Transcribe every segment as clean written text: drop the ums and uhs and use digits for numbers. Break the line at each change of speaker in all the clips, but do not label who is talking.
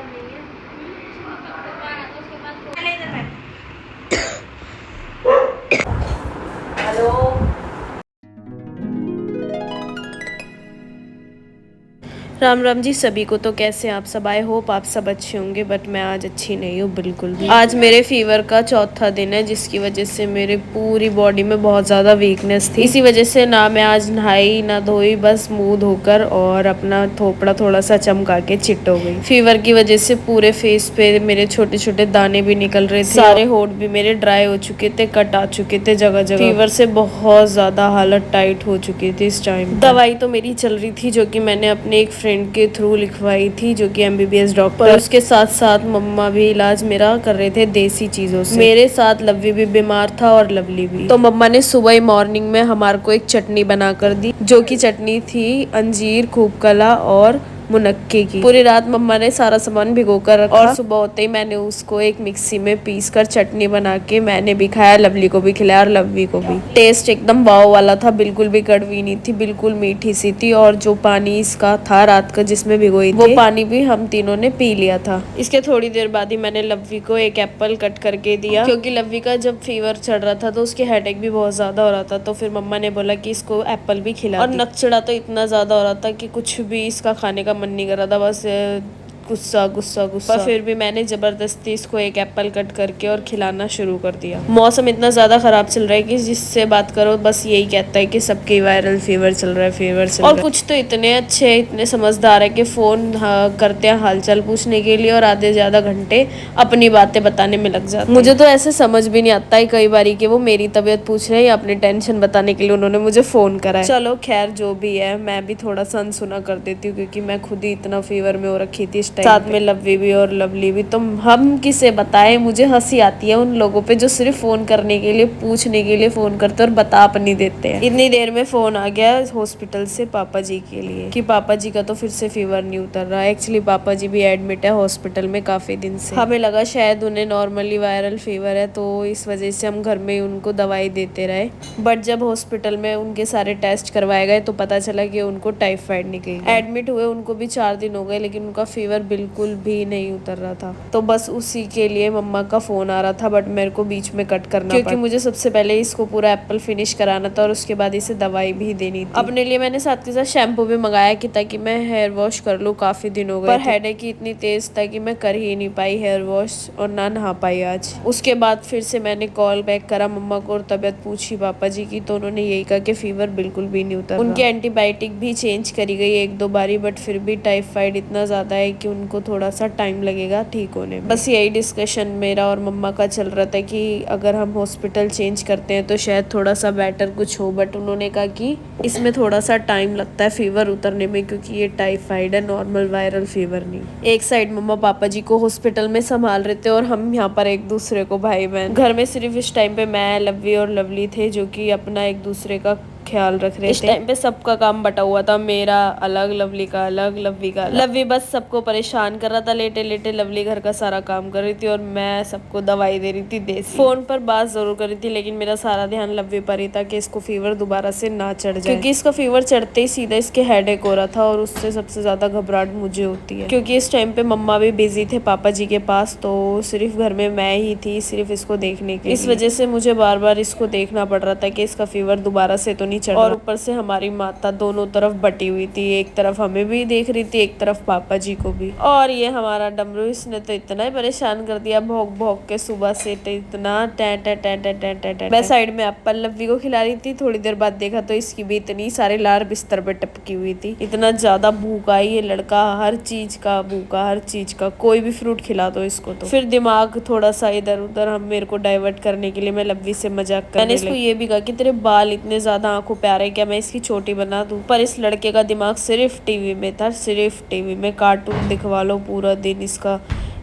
Hello.
Ram Ram ji सभी को। तो कैसे हैं आप सब? आई होप आप सब अच्छे होंगे, बट मैं आज अच्छी नहीं हूँ बिल्कुल भी। आज मेरे फीवर का चौथा दिन है, जिसकी वजह से मेरे पूरी बॉडी में बहुत ज़्यादा वीकनेस थी। इसी वजह से ना मैं आज नहाई ना धोई, बस मुंह धोकर और अपना थोपड़ा थोड़ा सा चमका के चिट हो गई। फीवर की वजह से पूरे फेस पे मेरे छोटे छोटे दाने भी निकल रहे थे, सारे होठ भी मेरे ड्राई हो चुके थे, कट आ चुके थे जगह जगह। फीवर से बहुत ज़्यादा हालत टाइट हो चुकी थी इस टाइम। दवाई तो मेरी चल रही थी, जो कि मैंने अपने एक फ्रेंड के थ्रू लिखवाई थी, जो कि MBBS डॉक्टर। उसके साथ साथ मम्मा भी इलाज मेरा कर रहे थे देसी चीजों से। मेरे साथ लव्वी भी बीमार था और लवली भी। तो मम्मा ने सुबह ही मॉर्निंग में हमारे को एक चटनी बना कर दी, जो कि चटनी थी अंजीर, खूब कला और मुनक्के की। पूरी रात मम्मा ने सारा सामान भिगो कर रखा और सुबह होते ही मैंने उसको एक मिक्सी में पीस कर चटनी बना के मैंने भी खाया, लवली को भी खिलाया और लव्वी को भी। टेस्ट एकदम वाव वाला था, बिल्कुल भी कड़वी नहीं थी, बिल्कुल मीठी सी थी। और जो पानी इसका था रात का जिसमें भिगोई थी, वो पानी भी हम तीनों ने पी लिया था। इसके थोड़ी देर बाद ही मैंने लव्वी को एक एप्पल कट करके दिया, क्योंकि लव्वी का जब फीवर चढ़ रहा था तो उसके हेडेक भी बहुत ज्यादा हो रहा था। तो फिर मम्मा ने बोला कि इसको एप्पल भी खिला। और नचड़ा तो इतना ज्यादा हो रहा था कि कुछ भी इसका खाने का मन नहीं कर रहा था, बस गुस्सा गुस्सा गुस्सा। पर फिर भी मैंने जबरदस्ती इसको एक एप्पल कट करके और खिलाना शुरू कर दिया। मौसम इतना ज्यादा खराब चल रहा है कि जिससे बात करो बस यही कहता है कि सबके वायरल फीवर चल रहा है, फीवर चल रहा है। और कुछ तो इतने अच्छे इतने समझदार है कि फोन करते हैं हालचाल पूछने के लिए और आधे ज्यादा घंटे अपनी बातें बताने में लग जाते हैं। मुझे तो ऐसे समझ भी नहीं आता है कई बारी कि वो मेरी तबीयत पूछ रहे हैं या अपनी टेंशन बताने के लिए उन्होंने मुझे फोन करा है। चलो खैर जो भी है, मैं भी थोड़ा सा अनसुना कर देती हूँ, क्योंकि मैं खुद ही इतना फीवर में हो रखी थी, साथ में लव्वी भी और लवली भी। तो हम किसे बताएं, मुझे हंसी आती है उन लोगों पे जो सिर्फ फोन करने के लिए, पूछने के लिए फोन करते और बता अपनी देते हैं। इतनी देर में फोन आ गया हॉस्पिटल से पापा जी के लिए कि पापा जी का तो फिर से फीवर नहीं उतर रहा है। एक्चुअली पापा जी भी एडमिट है हॉस्पिटल में काफी दिन से। हमें लगा शायद उन्हें नॉर्मली वायरल फीवर है, तो इस वजह से हम घर में ही उनको दवाई देते रहे। बट जब हॉस्पिटल में उनके सारे टेस्ट करवाए गए तो पता चला कि उनको टाइफाइड निकल गया। एडमिट हुए उनको भी 4 दिन हो गए, लेकिन उनका फीवर बिल्कुल भी नहीं उतर रहा था। तो बस उसी के लिए मम्मा का फोन आ रहा था, बट मेरे को बीच में कट करना क्योंकि मुझे सबसे पहले इसको पूरा एप्पल फिनिश कराना था और उसके बाद इसे दवाई भी देनी थी। अपने लिए मैंने साथ के साथ शैम्पू भी मंगाया कि ताकि मैं हेयर वॉश कर लूँ, काफी दिन हो गए। पर हेडेक ही इतनी तेज था कि मैं कर ही नहीं पाई हेयर वॉश और ना नहा पाई आज। उसके बाद फिर से मैंने कॉल बैक करा मम्मा को और तबियत पूछी पापा जी की, तो उन्होंने यही कहा कि फीवर बिल्कुल भी नहीं उतर रहा। उनकी एंटीबायोटिक भी चेंज करी गई 1-2 बारी, बट फिर भी टाइफाइड इतना ज्यादा है कि उनको थोड़ा सा टाइम लगेगा ठीक होने में। बस यही डिस्कशन मेरा और मम्मा का चल रहा था कि अगर हम हॉस्पिटल चेंज करते हैं तो शायद थोड़ा सा बेटर कुछ हो, बट उन्होंने कहा कि इसमें थोड़ा सा टाइम लगता है फीवर उतरने में, क्योंकि ये टाइफाइड है, नॉर्मल वायरल फीवर नहीं। एक साइड मम्मा पापा जी को हॉस्पिटल में संभाल रहे थे और हम यहाँ पर एक दूसरे को भाई बहन। घर में सिर्फ इस टाइम पे मैं, लव्वी और लवली थे, जो कि अपना एक दूसरे का ख्याल रख रहे थे। इस टाइम पे सबका काम बटा हुआ था, मेरा अलग, लवली का अलग, लव्वी का अलग। लव्वी बस सबको परेशान कर रहा था लेटे लेटे, लवली घर का सारा काम कर रही थी और मैं सबको दवाई दे रही थी देसी। फोन पर बात जरूर कर रही थी, लेकिन मेरा सारा ध्यान लव्वी पर ही था कि इसको फीवर दोबारा से ना चढ़ जाए, क्योंकि इसका फीवर चढ़ते ही सीधा इसके हेडेक हो रहा था और उससे सबसे ज्यादा घबराहट मुझे होती है, क्योंकि इस टाइम पे मम्मा भी बिजी थे पापा जी के पास, तो सिर्फ घर में मैं ही थी सिर्फ इसको देखने के लिए। इस वजह से मुझे बार बार इसको देखना पड़ रहा था कि इसका फीवर दोबारा से तो नहीं चढ़ रहा। और ऊपर से हमारी माता दोनों तरफ बटी हुई थी, एक तरफ हमें भी देख रही थी, एक तरफ पापा जी को भी। और ये हमारा डमरू, इसने तो इतना ही परेशान कर दिया भौंक भौंक के सुबह से, तो इतना मैं साइड में एप्पल लव्वी को खिला रही थी। थोड़ी देर बाद देखा तो इसकी भी इतनी सारे लार बिस्तर पे टपकी हुई थी। इतना ज्यादा भूखा ये लड़का, हर चीज का भूखा, हर चीज का। कोई भी फ्रूट खिला दो इसको तो। फिर दिमाग थोड़ा सा इधर उधर हम मेरे को डाइवर्ट करने के लिए मैं लव्वी से मजाक कर, मैंने इसको ये भी कहा कि तेरे बाल इतने ज्यादा आंखों पे आ रहे, क्या मैं इसकी चोटी बना दूं? पर इस लड़के का दिमाग सिर्फ टीवी में था, सिर्फ टीवी में। कार्टून दिखवा लो, पूरा दिन इसका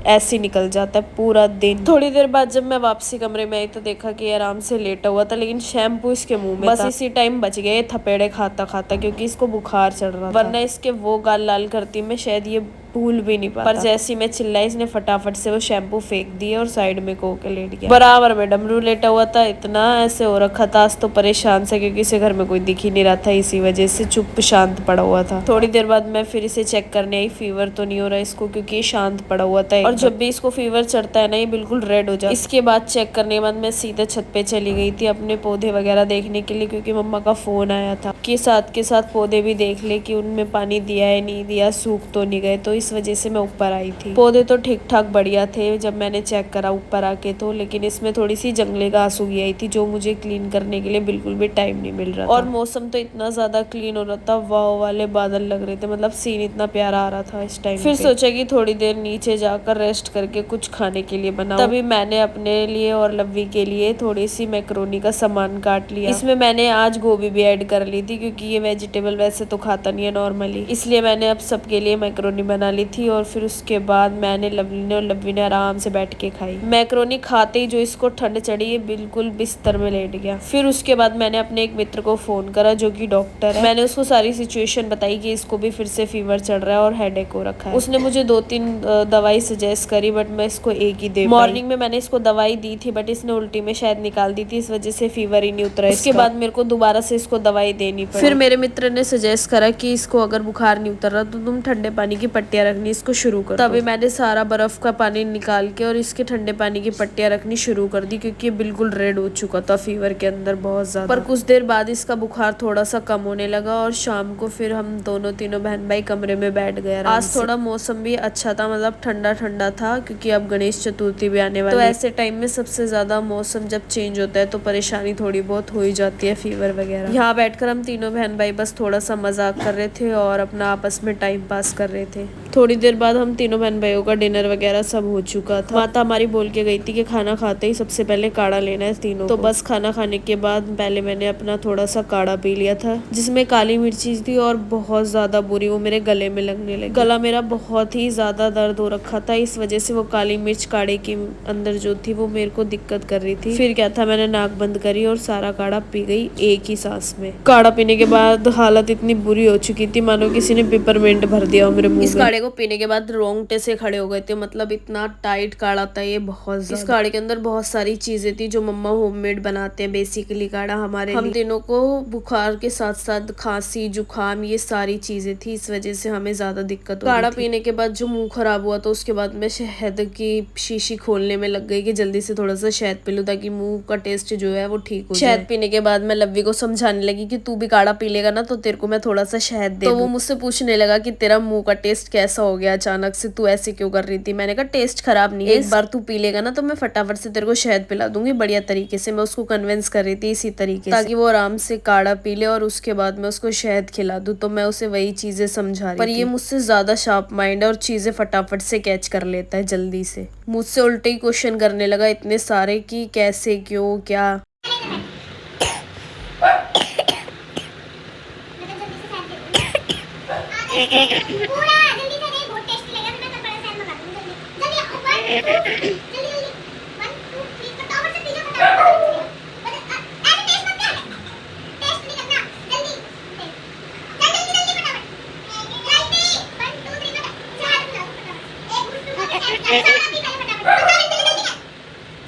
ऐसे निकल जाता है, पूरा दिन। थोड़ी देर बाद जब मैं वापसी कमरे में आई तो देखा कि आराम से लेटा हुआ था, लेकिन शैम्पू इसके मुंह में बस इसी टाइम बच गए थपेड़े खाता खाता, क्योंकि इसको बुखार चढ़ रहा था, वरना इसके वो गाल लाल करती मैं शायद ये भूल भी नहीं पाता। पर जैसी मैं चिल्लाई इसने फटाफट से वो शैम्पू फेंक दिया और साइड में को के लेट गया। बराबर में डमरू लेटा हुआ था, इतना ऐसे हो रखा था आज तो परेशान से, क्योंकि इसे घर में कोई दिख ही नहीं रहा था, इसी वजह से चुप शांत पड़ा हुआ था। थोड़ी देर बाद मैं फिर इसे चेक करने आई, फीवर तो नहीं हो रहा इसको, क्योंकि ये शांत पड़ा हुआ था। और जब भी इसको फीवर चढ़ता है ना ये बिल्कुल रेड हो जाता है। इसके बाद चेक करने के बाद मैं सीधे छत पे चली गई थी अपने पौधे वगैरह देखने के लिए, क्योंकि मम्मा का फोन आया था कि साथ के साथ पौधे भी देख ले कि उनमें पानी दिया है नहीं दिया, सूख तो नहीं गए। तो इस वजह से मैं ऊपर आई थी। पौधे तो ठीक ठाक बढ़िया थे जब मैंने चेक करा ऊपर आके तो, लेकिन इसमें थोड़ी सी जंगली घास उगी आई थी जो मुझे क्लीन करने के लिए बिल्कुल भी टाइम नहीं मिल रहा था। और मौसम तो इतना ज्यादा क्लीन हो रहा था, वाव वाले बादल लग रहे थे, मतलब सीन इतना प्यारा आ रहा था इस टाइम। फिर सोचा कि थोड़ी देर नीचे जाकर रेस्ट करके कुछ खाने के लिए बनाऊं। तभी मैंने अपने लिए और लव्वी के लिए थोड़ी सी मैक्रोनी का सामान काट लिया। इसमें मैंने आज गोभी भी ऐड कर ली थी, क्योंकि ये वेजिटेबल वैसे तो खाता नहीं है नॉर्मली, इसलिए मैंने अब सबके लिए मैक्रोनी बना ली थी। और फिर उसके बाद मैंने लव्वी ने आराम से बैठ के खाई। मैक्रोनी खाते ही जो इसको ठंड चढ़ी ये बिल्कुल बिस्तर में लेट गया। फिर उसके बाद मैंने अपने एक मित्र को फोन करा जो कि डॉक्टर है। मैंने उसको सारी सिचुएशन बताई कि इसको भी फिर से फीवर चढ़ रहा है और हेडेक हो रखा है। उसने मुझे 2-3 दवाई सजेस्ट करी, बट मैं इसको एक ही दे। मॉर्निंग में मैंने इसको दवाई दी थी, बट इसने उल्टी में शायद निकाल दी थी, इस वजह से फीवर ही नहीं उतरा। इसके बाद मेरे को दोबारा से इसको दवाई देनी पड़ी। फिर मेरे मित्र ने सजेस्ट करा कि इसको अगर बुखार नहीं उतर रहा तो तुम ठंडे पानी की पट्टियां रखनी इसको शुरू कर। तभी मैंने सारा बर्फ का पानी निकाल के और इसके ठंडे पानी की पट्टियां रखनी शुरू कर दी, क्योंकि ये बिल्कुल रेड हो चुका था फीवर के अंदर बहुत ज्यादा। पर कुछ देर बाद इसका बुखार थोड़ा सा कम होने लगा और शाम को फिर हम दोनों तीनों बहन भाई कमरे में बैठ गए। आज थोड़ा मौसम भी अच्छा था, मतलब ठंडा ठंडा था, क्योंकि अब गणेश चतुर्थी भी आने वाली है। तो ऐसे टाइम में सबसे ज्यादा मौसम जब चेंज होता है तो परेशानी थोड़ी बहुत हो ही जाती है, फीवर वगैरह। यहाँ बैठकर हम तीनों बहन भाई बस थोड़ा सा मजाक कर रहे थे और अपना आपस में टाइम पास कर रहे थे। थोड़ी देर बाद हम तीनों बहन भाइयों का डिनर वगैरह सब हो चुका था। माता हमारी बोल के गई थी कि खाना खाते ही सबसे पहले काढ़ा लेना है तीनों। तो बस खाना खाने के बाद पहले मैंने अपना थोड़ा सा काढ़ा पी लिया था, जिसमें काली मिर्ची थी और बहुत ज्यादा बुरी, वो मेरे गले में लगने लगी। गला मेरा बहुत ही ज्यादा दर्द हो रखा था, इस वजह से वो काली मिर्च काढ़े के अंदर जो थी वो मेरे को दिक्कत कर रही थी। फिर क्या था, मैंने नाक बंद करी और सारा काढ़ा पी गई एक ही सांस में। काढ़ा पीने के बाद हालत इतनी बुरी हो चुकी थी मानो किसी ने पिपरमेंट भर दिया हो मेरे मुंह में। इस काढ़े को पीने के बाद रोंगटे से खड़े हो गए थे, मतलब इतना टाइट काढ़ा था ये बहुत ज्यादा। इस काढ़े के अंदर बहुत सारी चीजें थी जो मम्मा होममेड बनाते हैं बेसिकली काढ़ा हमारे हम तीनों को बुखार के साथ साथ खांसी जुकाम ये सारी चीजें थी, इस वजह से हमें ज्यादा दिक्कत हो रही थी। काढ़ा पीने के बाद जो मुंह खराब हुआ तो उसके बाद मैं शहद की शीशी खोलने में लग गई कि जल्दी से थोड़ा सा शहद पी लूं ताकि मुंह का टेस्ट जो है वो ठीक हो जाए। शहद पीने के बाद मैं लव्वी को समझाने लगी कि तू भी काढ़ा पी लेगा ना तो तेरे को मैं थोड़ा सा शहद दे दूं। तो वो मुझसे पूछने लगा कि तेरा मुंह का टेस्ट कैसा हो गया अचानक से, तू ऐसे क्यों कर रही थी। मैंने कहा टेस्ट खराब नहीं है, एक बार तू पी लेगा ना तो मैं फटाफट से तेरे को शहद पिला दूंगी बढ़िया तरीके से। मैं उसको कन्विंस कर रही थी इसी तरीके से ताकि वो आराम से काढ़ा पी ले और उसके बाद मैं उसको शहद खिला दूं। तो मैं उसे वही चीजें समझा रही थी, पर ये मुझसे ज्यादा शार्प माइंड है और चीजें फटाफट से कैच कर लेता है जल्दी से। मुझसे उल्टे ही क्वेश्चन करने लगा इतने सारे कि कैसे क्यों क्या।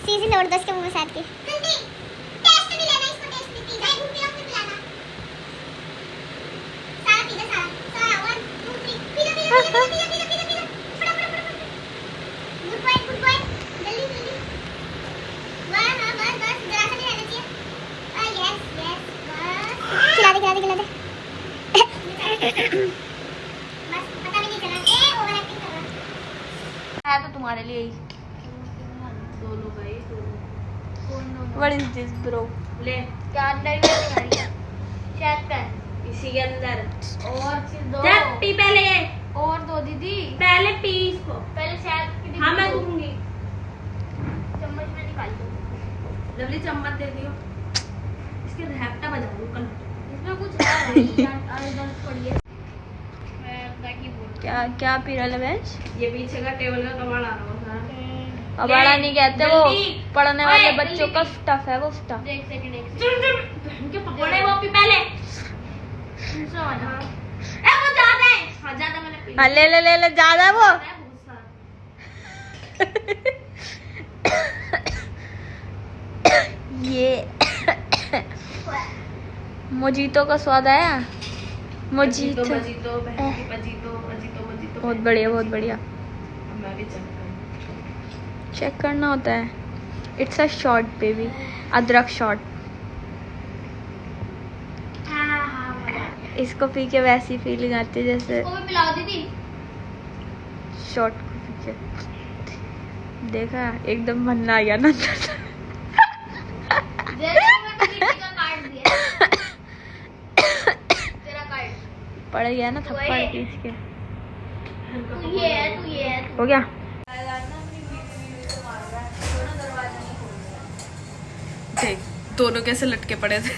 सीजी नोट 10 के मुंह में साथ के टेस्ट नहीं लेना इसको, टेस्ट नहीं पीना है, घूम के पिलाना सारा पीना सारा 1 2 3 पीना फटाफट गुड बॉय जल्दी वाह हां बस जरा सा नहीं रहना चाहिए। यस बस खिला दे बस पता भी नहीं चला ओवर एक्टिंग कर रहा है तो तुम्हारे लिए ही
दोनों भाई
What is this bro?
ले
क्या अंदर में शहद पे
इसी के अंदर
और चीज दो
पी पहले
और दो दीदी
पहले पी इसको।
पहले शहद की
हाँ मैं दूंगी,
चम्मच में निकाल दो।
लवली चम्मच दे दियो, इसके रैपटा बजा दो कल।
इसमें कुछ है इधर पड़ी है क्या पी रहा है
ये पीछे का टेबल का कबाड़ आ रहा है।
अबाड़ा नहीं कहते, वो पढ़ने वाले बच्चों का स्टफ है वो स्टफ।
एक सेकंड के पकौड़े वो पी पहले।
दूसरा वाला
वो ज्यादा है।
ज्यादा मैंने पी
हाँ ले ले ले ले ज्यादा वो ये मोजीतो का स्वाद आया। मोजीतो बहुत बढ़िया बहुत बढ़िया। चेक करना होता है। इट्स अ शॉट बेबी, अदरक शॉट। इसको पी के वैसी फीलिंग आती है जैसे
को भी पिलाओ दीदी।
शॉट को पी के देखा एकदम बनना आ गया ना।
जैसे मैं दीदी का कार्ड दिया तेरा कार्ड
पड़ गया ना थप्पड़ खींच के।
तू ये है
हो गया। देख दोनों कैसे लटके पड़े थे।